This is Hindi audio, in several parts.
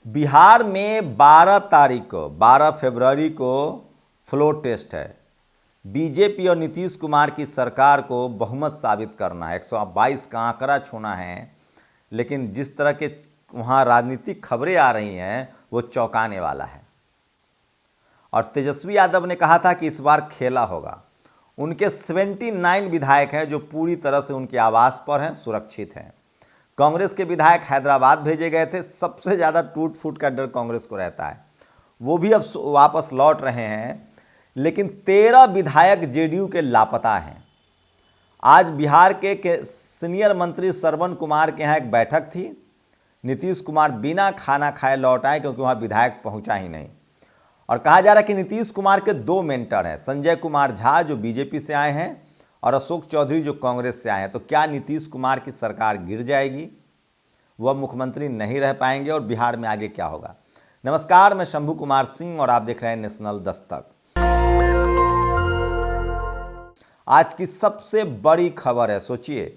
बिहार में 12 फरवरी को फ्लोर टेस्ट है। बीजेपी और नीतीश कुमार की सरकार को बहुमत साबित करना है, 122 का आंकड़ा छूना है। लेकिन जिस तरह के वहाँ राजनीतिक खबरें आ रही हैं वो चौंकाने वाला है। और तेजस्वी यादव ने कहा था कि इस बार खेला होगा। उनके 79 विधायक हैं जो पूरी तरह से उनके आवास पर हैं, सुरक्षित हैं। कांग्रेस के विधायक हैदराबाद भेजे गए थे। सबसे ज़्यादा टूट फूट का डर कांग्रेस को रहता है, वो भी अब वापस लौट रहे हैं। लेकिन 13 विधायक जेडीयू के लापता हैं। आज बिहार के सीनियर मंत्री श्रवण कुमार के यहाँ एक बैठक थी। नीतीश कुमार बिना खाना खाए लौट आए क्योंकि वहाँ विधायक पहुँचा ही नहीं। और कहा जा रहा है कि नीतीश कुमार के 2 मेंटर हैं, संजय कुमार झा जो बीजेपी से आए हैं और अशोक चौधरी जो कांग्रेस से आए हैं। तो क्या नीतीश कुमार की सरकार गिर जाएगी, वह मुख्यमंत्री नहीं रह पाएंगे और बिहार में आगे क्या होगा? नमस्कार, मैं शंभू कुमार सिंह और आप देख रहे हैं नेशनल दस्तक। आज की सबसे बड़ी खबर है, सोचिए,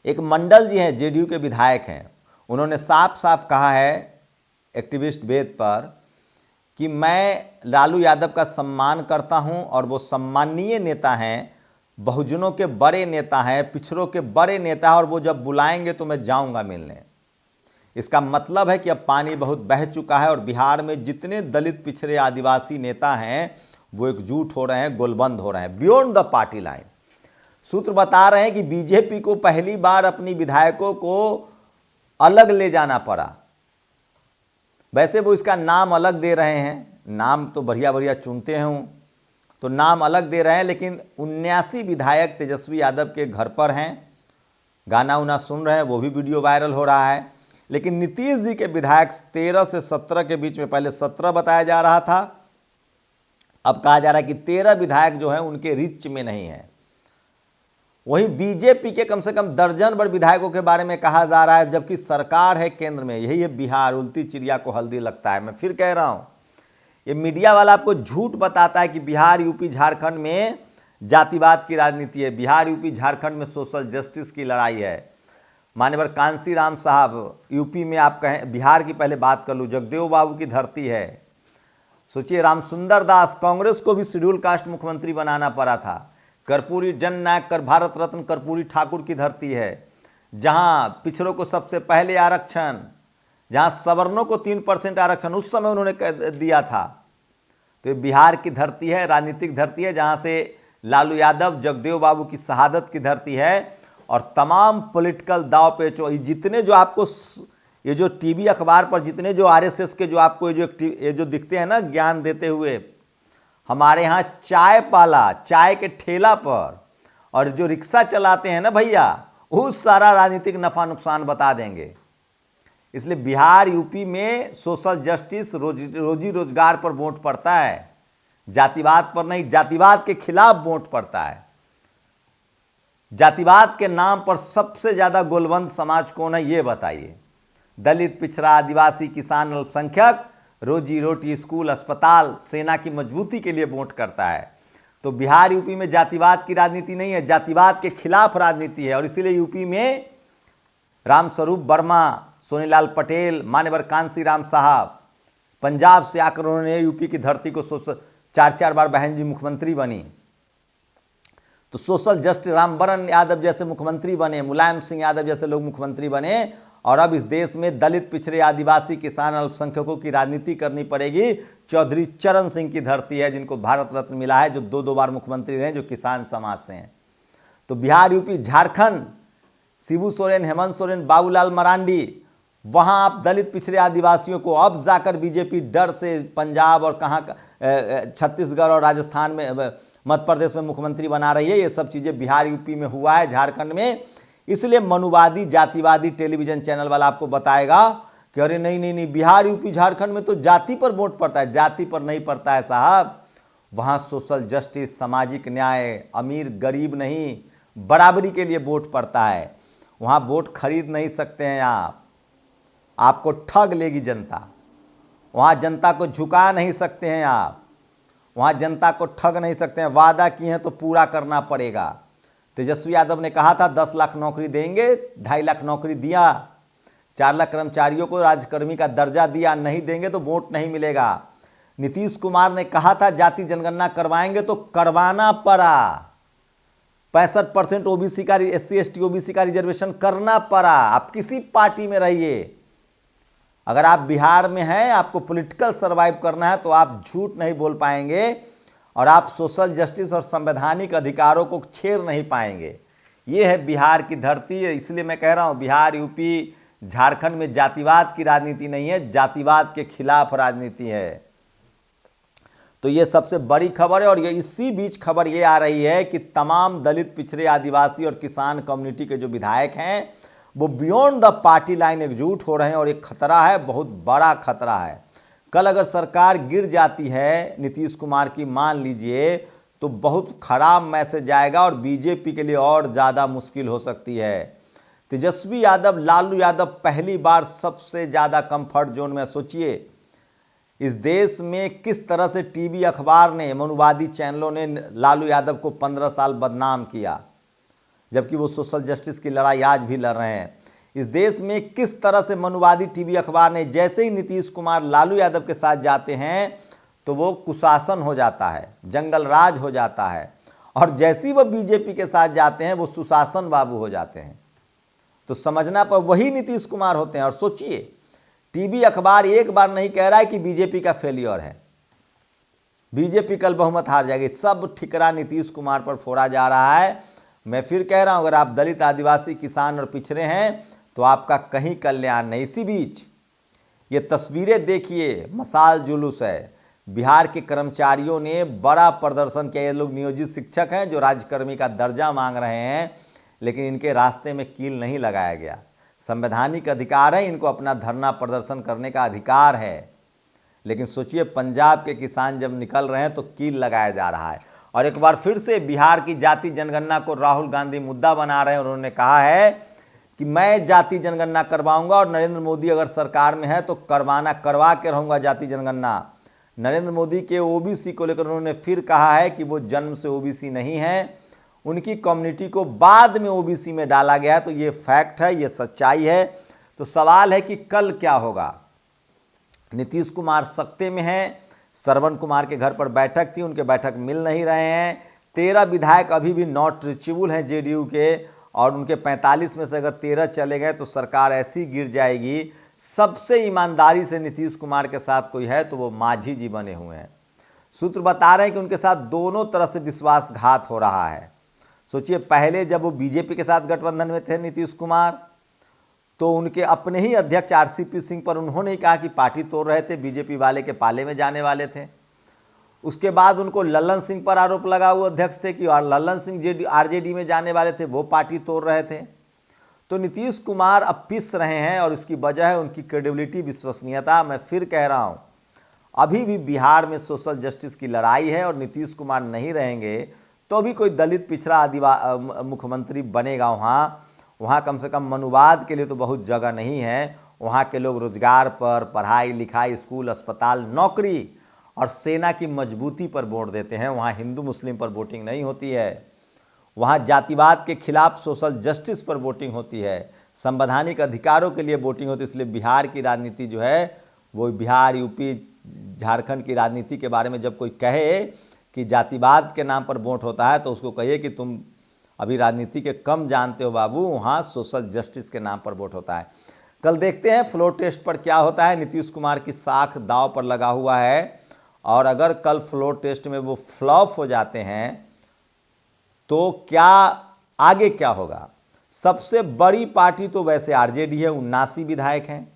एक मंडल जी हैं, जेडीयू के विधायक हैं। उन्होंने साफ साफ कहा है एक्टिविस्ट वेद पर कि मैं लालू यादव का सम्मान करता हूं और वो सम्माननीय नेता हैं, बहुजनों के बड़े नेता हैं, पिछड़ों के बड़े नेता हैं और वो जब बुलाएंगे तो मैं जाऊंगा मिलने। इसका मतलब है कि अब पानी बहुत बह चुका है और बिहार में जितने दलित पिछड़े आदिवासी नेता हैं वो एकजुट हो रहे हैं, गोलबंद हो रहे हैं बियॉन्ड द पार्टी लाइन। सूत्र बता रहे हैं कि बीजेपी को पहली बार अपनी विधायकों को अलग ले जाना पड़ा। वैसे वो इसका नाम अलग दे रहे हैं, नाम तो बढ़िया बढ़िया चुनते हैं तो नाम अलग दे रहे हैं, लेकिन 79 विधायक तेजस्वी यादव के घर पर हैं, गाना उना सुन रहे हैं, वो भी वीडियो वायरल हो रहा है। लेकिन नीतीश जी के विधायक 13 से 17 के बीच में, पहले 17 बताया जा रहा था, अब कहा जा रहा है कि 13 विधायक जो हैं उनके रिच में नहीं है। वहीं बीजेपी के कम से कम दर्जन भर विधायकों के बारे में कहा जा रहा है, जबकि सरकार है केंद्र में। यही है बिहार, उल्टी चिड़िया को हल्दी लगता है। मैं फिर कह रहा हूं, ये मीडिया वाला आपको झूठ बताता है कि बिहार, यूपी, झारखंड में जातिवाद की राजनीति है। बिहार, यूपी, झारखंड में सोशल जस्टिस की लड़ाई है। मान्यवर कांसी राम साहब, यूपी में आप कहें, बिहार की पहले बात कर लूँ, जगदेव बाबू की धरती है। सोचिए, रामसुंदर दास, कांग्रेस को भी शेड्यूल कास्ट मुख्यमंत्री बनाना पड़ा था। कर्पूरी जननायक कर भारत रत्न कर्पूरी ठाकुर की धरती है, जहां पिछड़ों को सबसे पहले आरक्षण, जहां सवर्णों को 3% आरक्षण उस समय उन्होंने दिया था। तो ये बिहार की धरती है, राजनीतिक धरती है, जहां से लालू यादव, जगदेव बाबू की शहादत की धरती है। और तमाम पॉलिटिकल दाव पेच, जितने जो आपको ये जो टीवी अखबार पर जितने जो आरएसएस के जो आपको ये जो दिखते हैं ना ज्ञान देते हुए, हमारे यहाँ चाय पाला, चाय के ठेला पर और जो रिक्शा चलाते हैं ना भैया, वो सारा राजनीतिक नफा नुकसान बता देंगे। इसलिए बिहार, यूपी में सोशल जस्टिस, रोजी रोजगार पर वोट पड़ता है, जातिवाद पर नहीं। जातिवाद के खिलाफ वोट पड़ता है। जातिवाद के नाम पर सबसे ज्यादा गोलबंद समाज कौन है, ये बताइए? दलित, पिछड़ा, आदिवासी, किसान, अल्पसंख्यक रोजी रोटी, स्कूल, अस्पताल, सेना की मजबूती के लिए वोट करता है। तो बिहार, यूपी में जातिवाद की राजनीति नहीं है, जातिवाद के खिलाफ राजनीति है। और इसीलिए यूपी में रामस्वरूप वर्मा, सोनीलाल पटेल, मान्यवर कांसी राम साहब, पंजाब से आकर उन्होंने यूपी की धरती को 4 बार बहन जी मुख्यमंत्री बनी। तो सोशल जस्टिस, रामवरण यादव जैसे मुख्यमंत्री बने, मुलायम सिंह यादव जैसे लोग मुख्यमंत्री बने। और अब इस देश में दलित, पिछड़े, आदिवासी, किसान, अल्पसंख्यकों की राजनीति करनी पड़ेगी। चौधरी चरण सिंह की धरती है, जिनको भारत रत्न मिला है, जो 2 बार मुख्यमंत्री रहे, जो किसान समाज से हैं। तो बिहार, यूपी, झारखंड, शिबू सोरेन, हेमंत सोरेन, बाबूलाल मरांडी, वहां आप दलित, पिछड़े, आदिवासियों को अब जाकर बीजेपी डर से पंजाब और कहाँ छत्तीसगढ़ और राजस्थान में, मध्य प्रदेश में मुख्यमंत्री बना रही है। ये सब चीजें बिहार, यूपी में हुआ है, झारखंड में। इसलिए मनुवादी, जातिवादी टेलीविजन चैनल वाला आपको बताएगा कि अरे नहीं नहीं नहीं, बिहार, यूपी, झारखंड में तो जाति पर वोट पड़ता है। जाति पर नहीं पड़ता है साहब, वहां सोशल जस्टिस, सामाजिक न्याय, अमीर गरीब नहीं, बराबरी के लिए वोट पड़ता है। वहां वोट खरीद नहीं सकते हैं आप, आपको ठग लेगी जनता। वहां जनता को झुका नहीं सकते हैं आप, वहां जनता को ठग नहीं सकते हैं। वादा किए हैं तो पूरा करना पड़ेगा। तेजस्वी यादव ने कहा था 10 लाख नौकरी देंगे, 2.5 लाख नौकरी दिया। 4 लाख कर्मचारियों को राज्यकर्मी का दर्जा दिया, नहीं देंगे तो वोट नहीं मिलेगा। नीतीश कुमार ने कहा था जाति जनगणना करवाएंगे तो करवाना पड़ा। 65% ओबीसी का, SC ST OBC का रिजर्वेशन करना पड़ा। आप किसी पार्टी में रहिए, अगर आप बिहार में हैं, आपको पॉलिटिकल सर्वाइव करना है तो आप झूठ नहीं बोल पाएंगे और आप सोशल जस्टिस और संवैधानिक अधिकारों को छेड़ नहीं पाएंगे। ये है बिहार की धरती। इसलिए मैं कह रहा हूं बिहार, यूपी, झारखंड में जातिवाद की राजनीति नहीं है, जातिवाद के खिलाफ राजनीति है। तो ये सबसे बड़ी खबर है। और ये इसी बीच खबर ये आ रही है कि तमाम दलित, पिछड़े, आदिवासी और किसान कम्युनिटी के जो विधायक हैं वो बियॉन्ड द पार्टी लाइन एकजुट हो रहे हैं और एक खतरा है, बहुत बड़ा खतरा है। कल अगर सरकार गिर जाती है नीतीश कुमार की, मान लीजिए, तो बहुत खराब मैसेज आएगा और बीजेपी के लिए और ज़्यादा मुश्किल हो सकती है। तेजस्वी यादव, लालू यादव पहली बार सबसे ज़्यादा कंफर्ट जोन में। सोचिए इस देश में किस तरह से टीवी, अखबार ने, मनुवादी चैनलों ने लालू यादव को 15 साल बदनाम किया, जबकि वो सोशल जस्टिस की लड़ाई आज भी लड़ रहे हैं। इस देश में किस तरह से मनुवादी टीवी, अखबार ने, जैसे ही नीतीश कुमार लालू यादव के साथ जाते हैं तो वो कुशासन हो जाता है, जंगल राज हो जाता है, और जैसे ही वो बीजेपी के साथ जाते हैं वो सुशासन बाबू हो जाते हैं। तो समझना पर वही नीतीश कुमार होते हैं। और सोचिए टीवी, अखबार एक बार नहीं कह रहा है कि बीजेपी का फेलियर है, बीजेपी कल बहुमत हार जाएगी। सब ठिकरा नीतीश कुमार पर फोड़ा जा रहा है। मैं फिर कह रहा हूं अगर आप दलित, आदिवासी, किसान और पिछड़े हैं तो आपका कहीं कल्याण नहीं। इसी बीच ये तस्वीरें देखिए, मशाल जुलूस है। बिहार के कर्मचारियों ने बड़ा प्रदर्शन किया। ये लोग नियोजित शिक्षक हैं जो राज्यकर्मी का दर्जा मांग रहे हैं, लेकिन इनके रास्ते में कील नहीं लगाया गया। संवैधानिक अधिकार है, इनको अपना धरना प्रदर्शन करने का अधिकार है, लेकिन सोचिए पंजाब के किसान जब निकल रहे हैं तो कील लगाया जा रहा है। और एक बार फिर से बिहार की जाति जनगणना को राहुल गांधी मुद्दा बना रहे हैं। उन्होंने कहा है कि मैं जाति जनगणना करवाऊंगा और नरेंद्र मोदी अगर सरकार में है तो करवा के रहूंगा जाति जनगणना। नरेंद्र मोदी के ओबीसी को लेकर उन्होंने फिर कहा है कि वो जन्म से ओबीसी नहीं है, उनकी कम्युनिटी को बाद में ओबीसी में डाला गया। तो ये फैक्ट है, ये सच्चाई है। तो सवाल है कि कल क्या होगा। नीतीश कुमार सत्ते में हैं, श्रवण कुमार के घर पर बैठक थी, उनके बैठक मिल नहीं रहे हैं। 13 विधायक अभी भी नॉट रीचेबल हैं जेडीयू के, और उनके 45 में से अगर 13 चले गए तो सरकार ऐसी गिर जाएगी। सबसे ईमानदारी से नीतीश कुमार के साथ कोई है तो वो मांझी जी बने हुए हैं। सूत्र बता रहे हैं कि उनके साथ दोनों तरह से विश्वासघात हो रहा है। सोचिए पहले जब वो बीजेपी के साथ गठबंधन में थे नीतीश कुमार, तो उनके अपने ही अध्यक्ष RCP सिंह पर उन्होंने ही कहा कि पार्टी तोड़ रहे थे, बीजेपी वाले के पाले में जाने वाले थे। उसके बाद उनको लल्लन सिंह पर आरोप लगा, वो अध्यक्ष थे कि लल्लन सिंह RJD में जाने वाले थे, वो पार्टी तोड़ रहे थे। तो नीतीश कुमार अब पिस रहे हैं और इसकी वजह है उनकी क्रेडिबिलिटी, विश्वसनीयता। मैं फिर कह रहा हूँ अभी भी बिहार में सोशल जस्टिस की लड़ाई है और नीतीश कुमार नहीं रहेंगे तो भी कोई दलित, पिछड़ा, मुख्यमंत्री बनेगा। वहाँ कम से कम मनुवाद के लिए तो बहुत जगह नहीं है। वहाँ के लोग रोजगार पर, पढ़ाई लिखाई, स्कूल, अस्पताल, नौकरी और सेना की मजबूती पर वोट देते हैं। वहाँ हिंदू मुस्लिम पर वोटिंग नहीं होती है। वहाँ जातिवाद के खिलाफ सोशल जस्टिस पर वोटिंग होती है, संवैधानिक अधिकारों के लिए वोटिंग होती है। इसलिए बिहार की राजनीति जो है वो बिहार, यूपी, झारखंड की राजनीति के बारे में जब कोई कहे कि जातिवाद के नाम पर वोट होता है तो उसको कहिए कि तुम अभी राजनीति के कम जानते हो बाबू, वहाँ सोशल जस्टिस के नाम पर वोट होता है। कल देखते हैं फ्लोर टेस्ट पर क्या होता है। नीतीश कुमार की साख दांव पर लगा हुआ है और अगर कल फ्लोर टेस्ट में वो फ्लॉप हो जाते हैं तो क्या आगे क्या होगा। सबसे बड़ी पार्टी तो वैसे RJD है, 79 विधायक हैं,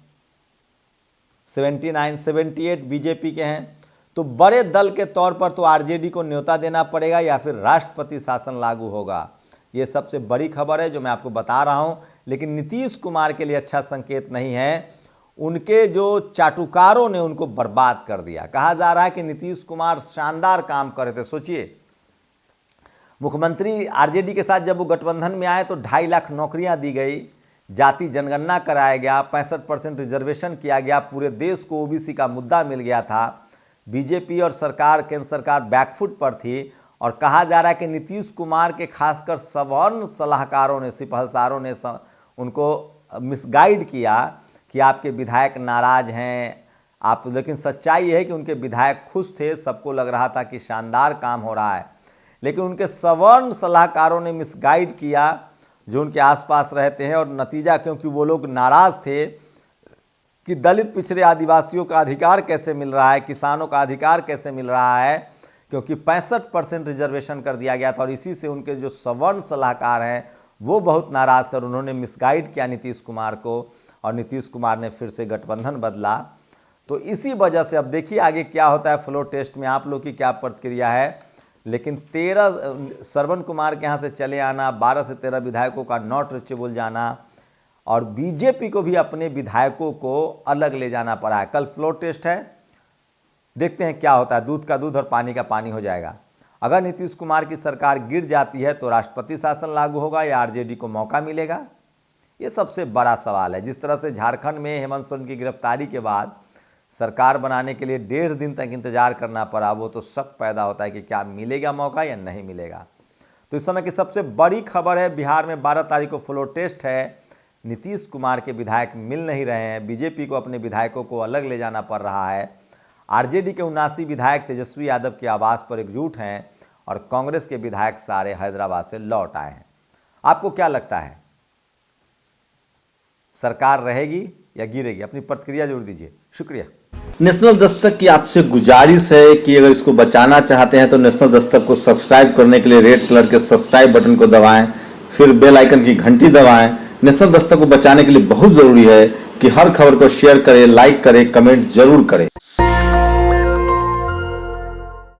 78 बीजेपी के हैं। तो बड़े दल के तौर पर तो RJD को न्योता देना पड़ेगा या फिर राष्ट्रपति शासन लागू होगा। ये सबसे बड़ी खबर है जो मैं आपको बता रहा हूं। लेकिन नीतीश कुमार के लिए अच्छा संकेत नहीं है। उनके जो चाटुकारों ने उनको बर्बाद कर दिया। कहा जा रहा है कि नीतीश कुमार शानदार काम कर रहे थे। सोचिए मुख्यमंत्री RJD के साथ जब वो गठबंधन में आए तो 2.5 लाख नौकरियां दी गई, जाति जनगणना कराया गया, 65% रिजर्वेशन किया गया, पूरे देश को ओबीसी का मुद्दा मिल गया था। बीजेपी और सरकार, केंद्र सरकार बैकफुट पर थी और कहा जा रहा है कि नीतीश कुमार के खासकर सवर्ण सलाहकारों ने, सिपहलसारों ने उनको मिसगाइड किया। कि आपके विधायक नाराज हैं आप, लेकिन सच्चाई ये है कि उनके विधायक खुश थे, सबको लग रहा था कि शानदार काम हो रहा है, लेकिन उनके सवर्ण सलाहकारों ने मिसगाइड किया जो उनके आसपास रहते हैं, और नतीजा क्योंकि वो लोग नाराज थे कि दलित पिछड़े आदिवासियों का अधिकार कैसे मिल रहा है, किसानों का अधिकार कैसे मिल रहा है, क्योंकि 65% रिजर्वेशन कर दिया गया था, और इसी से उनके जो सवर्ण सलाहकार हैं वो बहुत नाराज थे और उन्होंने मिसगाइड किया नीतीश कुमार को, और नीतीश कुमार ने फिर से गठबंधन बदला। तो इसी वजह से अब देखिए आगे क्या होता है फ्लोर टेस्ट में, आप लोग की क्या प्रतिक्रिया है। लेकिन 13 श्रवण कुमार के यहाँ से चले आना, 12 से 13 विधायकों का नॉट रीचेबल जाना, और बीजेपी को भी अपने विधायकों को अलग ले जाना पड़ा है। कल फ्लोर टेस्ट है, देखते हैं क्या होता है, दूध का दूध और पानी का पानी हो जाएगा। अगर नीतीश कुमार की सरकार गिर जाती है तो राष्ट्रपति शासन लागू होगा या आरजेडी को मौका मिलेगा, ये सबसे बड़ा सवाल है। जिस तरह से झारखंड में हेमंत सोरेन की गिरफ्तारी के बाद सरकार बनाने के लिए 1.5 दिन तक इंतजार करना पड़ा, वो तो शक पैदा होता है कि क्या मिलेगा मौका या नहीं मिलेगा। तो इस समय की सबसे बड़ी खबर है, बिहार में 12 तारीख को फ्लोर टेस्ट है, नीतीश कुमार के विधायक मिल नहीं रहे हैं, बीजेपी को अपने विधायकों को अलग ले जाना पड़ रहा है, आरजेडी के 79 विधायक तेजस्वी यादव के आवास पर एकजुट हैं, और कांग्रेस के विधायक सारे हैदराबाद से लौट आए हैं। आपको क्या लगता है, सरकार रहेगी या गिरेगी? अपनी प्रतिक्रिया जरूर दीजिए। शुक्रिया। नेशनल दस्तक की आपसे गुजारिश है कि अगर इसको बचाना चाहते हैं तो नेशनल दस्तक को सब्सक्राइब करने के लिए रेड कलर के सब्सक्राइब बटन को दबाएं, फिर बेल आइकन की घंटी दबाएं। नेशनल दस्तक को बचाने के लिए बहुत जरूरी है कि हर खबर को शेयर करें, लाइक करें, कमेंट जरूर करें।